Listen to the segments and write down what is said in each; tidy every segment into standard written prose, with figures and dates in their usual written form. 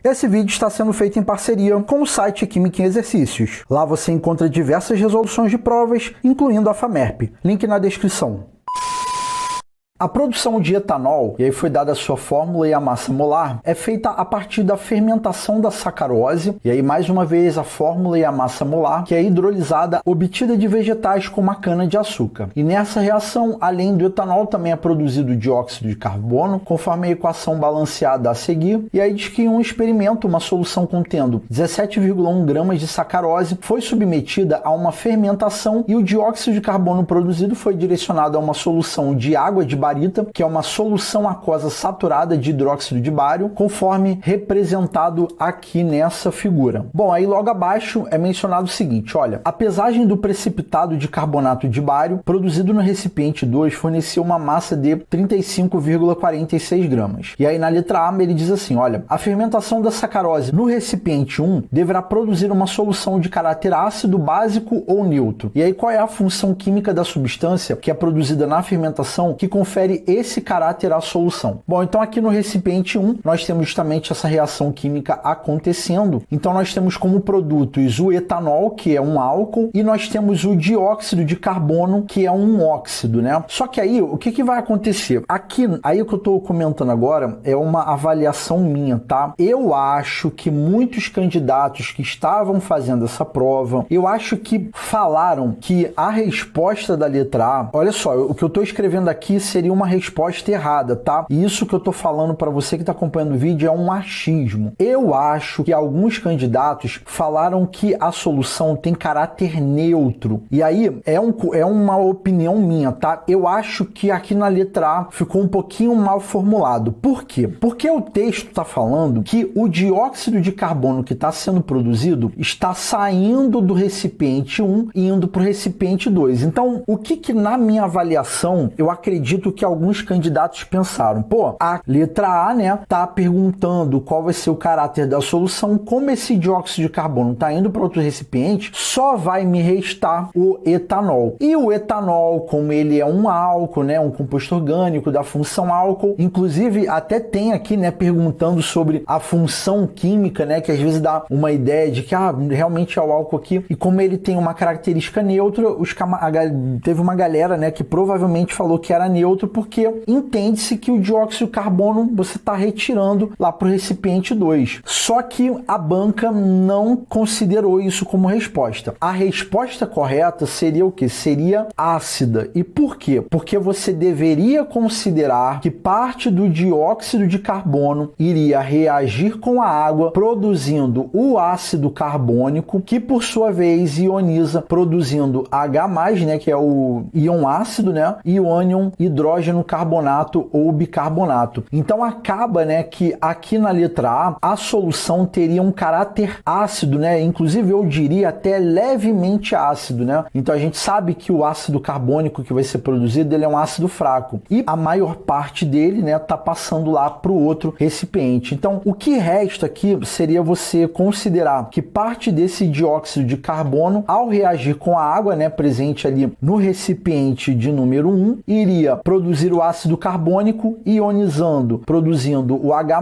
Esse vídeo está sendo feito em parceria com o site Química em Exercícios. Lá você encontra diversas resoluções de provas, incluindo a FAMERP. Link na descrição. A produção de etanol, e aí foi dada a sua fórmula e a massa molar, é feita a partir da fermentação da sacarose, e aí mais uma vez a fórmula e a massa molar, que é hidrolisada obtida de vegetais como a cana-de-açúcar. E nessa reação, além do etanol, também é produzido dióxido de carbono, conforme a equação balanceada a seguir, e aí diz que em um experimento, uma solução contendo 17,1 gramas de sacarose foi submetida a uma fermentação e o dióxido de carbono produzido foi direcionado a uma solução de água de barita, que é uma solução aquosa saturada de hidróxido de bário, conforme representado aqui nessa figura. Bom, aí logo abaixo é mencionado o seguinte, olha, a pesagem do precipitado de carbonato de bário produzido no recipiente 2 forneceu uma massa de 35,46 gramas. E aí na letra A ele diz assim, olha, a fermentação da sacarose no recipiente 1 deverá produzir uma solução de caráter ácido, básico ou neutro. E aí qual é a função química da substância que é produzida na fermentação que confere esse caráter à solução? Bom, então aqui no recipiente 1, nós temos justamente essa reação química acontecendo. Então nós temos como produtos o etanol, que é um álcool, e nós temos o dióxido de carbono, que é um óxido, né? Só que aí, o que vai acontecer? Aqui, aí o que eu estou comentando agora é uma avaliação minha, tá? Eu acho que muitos candidatos que estavam fazendo essa prova, eu acho que falaram que a resposta da letra A, olha só, o que eu estou escrevendo aqui seria uma resposta errada, tá? E isso que eu tô falando para você que está acompanhando o vídeo é um achismo. Eu acho que alguns candidatos falaram que a solução tem caráter neutro. E aí é uma opinião minha, tá? Eu acho que aqui na letra A ficou um pouquinho mal formulado. Por quê? Porque o texto está falando que o dióxido de carbono que está sendo produzido está saindo do recipiente 1 e indo para o recipiente 2. Então, o que na minha avaliação eu acredito que alguns candidatos pensaram, pô, a letra A, né, tá perguntando qual vai ser o caráter da solução, como esse dióxido de carbono tá indo para outro recipiente, só vai me restar o etanol. E o etanol, como ele é um álcool, né, um composto orgânico da função álcool, inclusive até tem aqui, né, perguntando sobre a função química, né, que às vezes dá uma ideia de que, realmente é o álcool aqui, e como ele tem uma característica neutra, teve uma galera, né, que provavelmente falou que era neutro porque entende-se que o dióxido de carbono você está retirando lá para o recipiente 2. Só que a banca não considerou isso como resposta. A resposta correta seria o quê? Seria ácida. E por quê? Porque você deveria considerar que parte do dióxido de carbono iria reagir com a água, produzindo o ácido carbônico, que por sua vez ioniza, produzindo H+, né, que é o íon ácido, né, e o ânion hidrógeno carbonato ou bicarbonato. Então acaba, né, que aqui na letra A solução teria um caráter ácido, né? Inclusive eu diria até levemente ácido, né? Então a gente sabe que o ácido carbônico que vai ser produzido, ele é um ácido fraco e a maior parte dele, né, tá passando lá para o outro recipiente. Então o que resta aqui seria você considerar que parte desse dióxido de carbono, ao reagir com a água, né, presente ali no recipiente de número 1, iria produzir o ácido carbônico ionizando, produzindo o H+,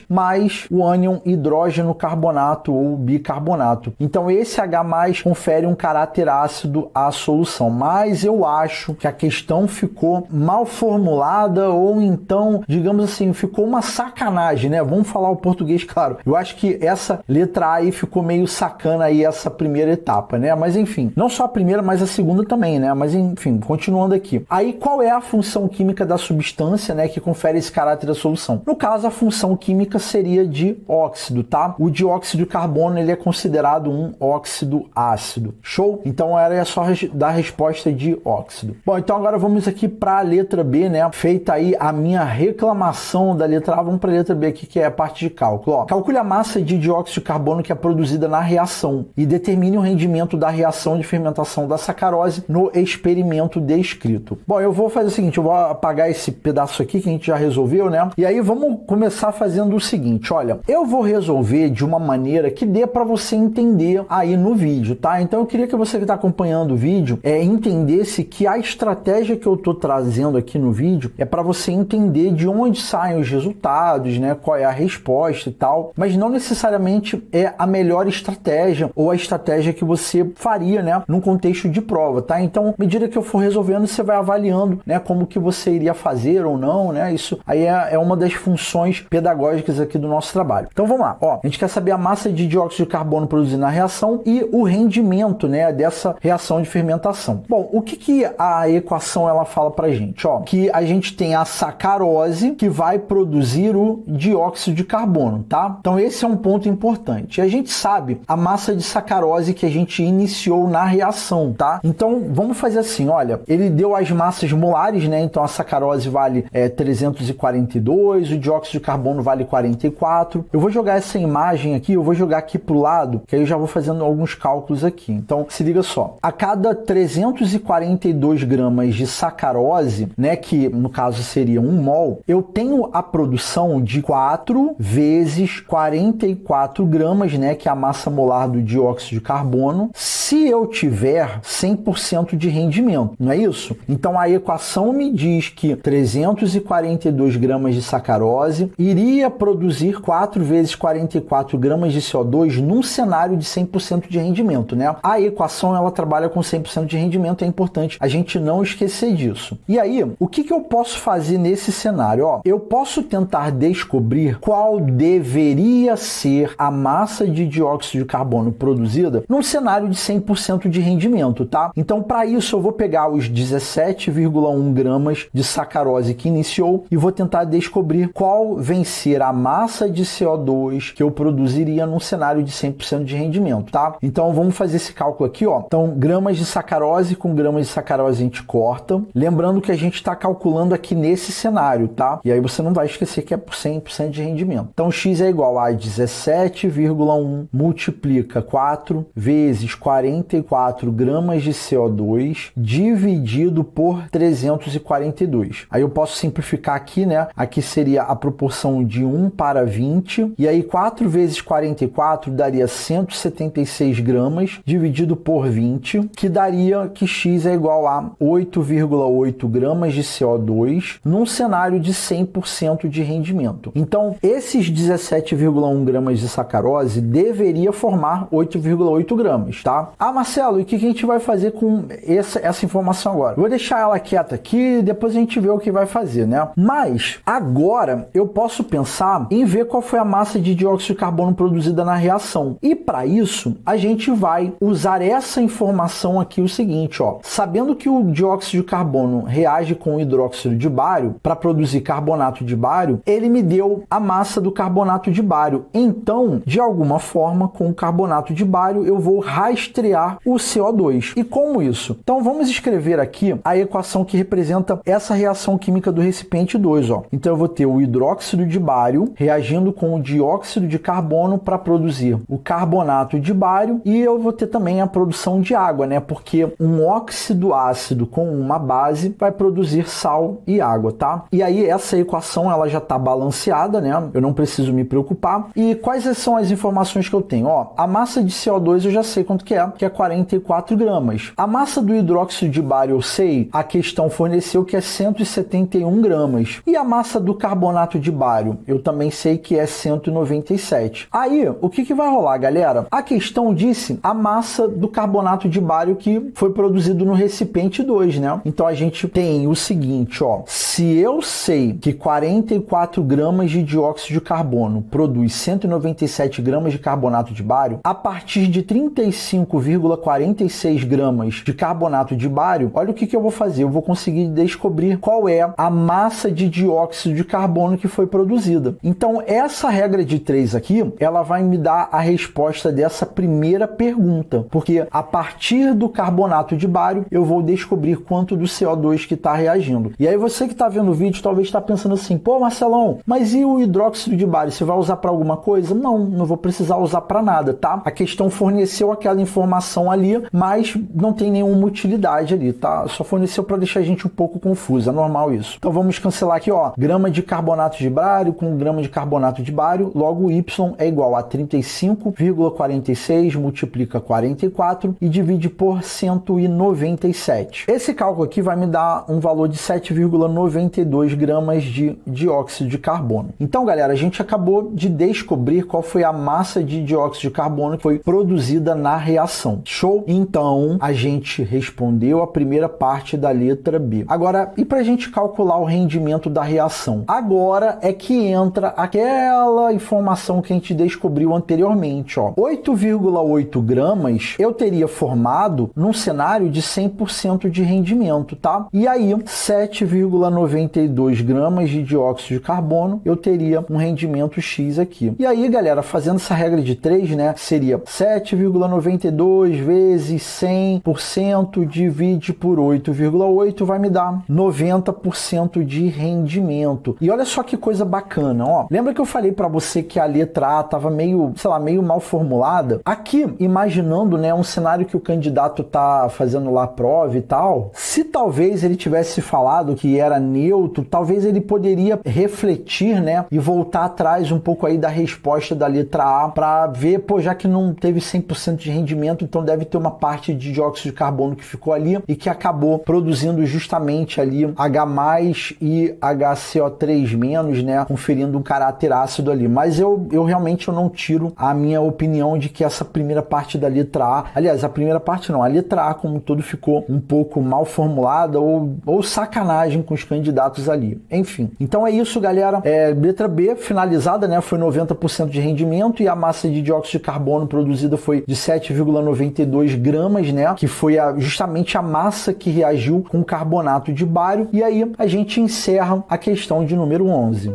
mais o ânion hidrógeno carbonato ou bicarbonato. Então esse H+ confere um caráter ácido à solução, mas eu acho que a questão ficou mal formulada ou então, digamos assim, ficou uma sacanagem, né? Vamos falar o português, claro. Eu acho que essa letra A aí ficou meio sacana aí essa primeira etapa, né? Mas enfim, não só a primeira, mas a segunda também, né? Mas enfim, continuando aqui. Aí qual é a função química da substância, né, que confere esse caráter da solução? No caso, a função química seria de óxido, tá? O dióxido de carbono, ele é considerado um óxido ácido. Show? Então era só dar a resposta de óxido. Bom, então agora vamos aqui para a letra B, né? Feita aí a minha reclamação da letra A, vamos para a letra B aqui, que é a parte de cálculo. Ó, calcule a massa de dióxido de carbono que é produzida na reação e determine o rendimento da reação de fermentação da sacarose no experimento descrito. Bom, eu vou fazer o seguinte, eu vou apagar esse pedaço aqui que a gente já resolveu, né? E aí vamos começar fazendo o seguinte, olha, eu vou resolver de uma maneira que dê para você entender aí no vídeo, tá? Então eu queria que você que está acompanhando o vídeo entendesse que a estratégia que eu estou trazendo aqui no vídeo é para você entender de onde saem os resultados, né? Qual é a resposta e tal, mas não necessariamente é a melhor estratégia ou a estratégia que você faria, né? Num contexto de prova, tá? Então, à medida que eu for resolvendo, você vai avaliando, né? Como que você iria fazer ou não, né? Isso aí é uma das funções pedagógicas aqui do nosso trabalho. Então vamos lá, ó, a gente quer saber a massa de dióxido de carbono produzida na reação e o rendimento, né, dessa reação de fermentação. Bom, o que a equação ela fala pra gente? Ó, que a gente tem a sacarose que vai produzir o dióxido de carbono, tá? Então esse é um ponto importante. E a gente sabe a massa de sacarose que a gente iniciou na reação, tá? Então vamos fazer assim, olha, ele deu as massas molares, né? Então a sacarose vale 342, o dióxido de carbono vale 44. Eu vou jogar essa imagem aqui, eu vou jogar aqui pro lado, que aí eu já vou fazendo alguns cálculos aqui. Então se liga só, a cada 342 gramas de sacarose, né, que no caso seria 1 mol, eu tenho a produção de 4 vezes 44 gramas, né, que é a massa molar do dióxido de carbono, se eu tiver 100% de rendimento, não é isso? Então a equação me diz que 342 gramas de sacarose iria produzir 4 vezes 44 gramas de CO2 num cenário de 100% de rendimento, né? A equação ela trabalha com 100% de rendimento, é importante a gente não esquecer disso. E aí, o que eu posso fazer nesse cenário? Ó, eu posso tentar descobrir qual deveria ser a massa de dióxido de carbono produzida num cenário de 100% de rendimento, tá? Então, para isso, eu vou pegar os 17,1 gramas de sacarose que iniciou e vou tentar descobrir qual vem ser a massa de CO2 que eu produziria num cenário de 100% de rendimento, tá? Então, vamos fazer esse cálculo aqui, ó. Então, gramas de sacarose com gramas de sacarose a gente corta. Lembrando que a gente está calculando aqui nesse cenário, tá? E aí você não vai esquecer que é por 100% de rendimento. Então, x é igual a 17,1 multiplica 4 vezes 44 gramas de CO2 dividido por 342. Aí eu posso simplificar aqui, né? Aqui seria a proporção de 1 para 20. E aí 4 vezes 44 daria 176 gramas dividido por 20, que daria que x é igual a 8,8 gramas de CO2 num cenário de 100% de rendimento. Então, esses 17,1 gramas de sacarose deveria formar 8,8 gramas, tá? Ah, Marcelo, e o que a gente vai fazer com essa informação agora? Eu vou deixar ela quieta aqui, depois a gente vê o que vai fazer, né? Mas, agora, eu posso pensar em ver qual foi a massa de dióxido de carbono produzida na reação. E, para isso, a gente vai usar essa informação aqui, o seguinte, ó. Sabendo que o dióxido de carbono reage com o hidróxido de bário para produzir carbonato de bário, ele me deu a massa do carbonato de bário. Então, de alguma forma, com o carbonato de bário, eu vou rastrear o CO2. E como isso? Então, vamos escrever aqui a equação que representa essa reação química do recipiente 2, ó. Então, eu vou ter o hidróxido de bário reagindo com o dióxido de carbono para produzir o carbonato de bário, e eu vou ter também a produção de água, né? Porque um óxido ácido com uma base vai produzir sal e água, tá? E aí essa equação ela já está balanceada, né? Eu não preciso me preocupar. E quais são as informações que eu tenho? Ó, a massa de CO2 eu já sei quanto que é 44 gramas. A massa do hidróxido de bário eu sei, a questão forneceu que é 171 gramas. E a massa do carbonato de bário eu também sei que é 197. Aí, o que vai rolar, galera? A questão disse a massa do carbonato de bário que foi produzido no recipiente 2, né? Então a gente tem o seguinte, ó, se eu sei que 44 gramas de dióxido de carbono produz 197 gramas de carbonato de bário, a partir de 35,46 gramas de carbonato de bário, olha o que eu vou fazer, eu vou conseguir descobrir qual é a massa de dióxido de carbono que foi produzida. Então essa regra de 3 aqui, ela vai me dar a resposta dessa primeira pergunta, porque a partir do carbonato de bário, eu vou descobrir quanto do CO2 que está reagindo. E aí você que está vendo o vídeo, talvez está pensando assim, pô, Marcelão, mas e o hidróxido de bário? Você vai usar para alguma coisa? Não, não vou precisar usar para nada, tá? A questão forneceu aquela informação informação ali, mas não tem nenhuma utilidade ali, tá? Só forneceu para deixar a gente um pouco confuso, é normal isso. Então vamos cancelar aqui, ó, grama de carbonato de bário com grama de carbonato de bário, logo Y é igual a 35,46 multiplica 44 e divide por 197. Esse cálculo aqui vai me dar um valor de 7,92 gramas de dióxido de carbono. Então, galera, a gente acabou de descobrir qual foi a massa de dióxido de carbono que foi produzida na reação. Show? Então, a gente respondeu a primeira parte da letra B. Agora, e para a gente calcular o rendimento da reação? Agora é que entra aquela informação que a gente descobriu anteriormente, ó. 8,8 gramas eu teria formado num cenário de 100% de rendimento, tá? E aí, 7,92 gramas de dióxido de carbono, eu teria um rendimento X aqui. E aí, galera, fazendo essa regra de 3, né, seria 7,92 vezes 100% divide por 8,8 vai me dar 90% de rendimento. E olha só que coisa bacana, ó. Lembra que eu falei para você que a letra A estava meio, sei lá, meio mal formulada? Aqui, imaginando, né, um cenário que o candidato tá fazendo lá a prova e tal, se talvez ele tivesse falado que era neutro, talvez ele poderia refletir, né, e voltar atrás um pouco aí da resposta da letra A para ver, pô, já que não teve 100% de rendimento, então deve ter uma parte de dióxido de carbono que ficou ali e que acabou produzindo justamente ali H+ e HCO3-, né, conferindo um caráter ácido ali. Mas eu realmente não tiro a minha opinião de que essa primeira parte da letra A, aliás, a primeira parte não, a letra A como um todo ficou um pouco mal formulada ou sacanagem com os candidatos ali. Enfim, então é isso, galera. Letra B finalizada, né, foi 90% de rendimento e a massa de dióxido de carbono produzida foi de 7,92 gramas, né, que foi justamente a massa que reagiu com carbonato de bário. E aí a gente encerra a questão de número 11.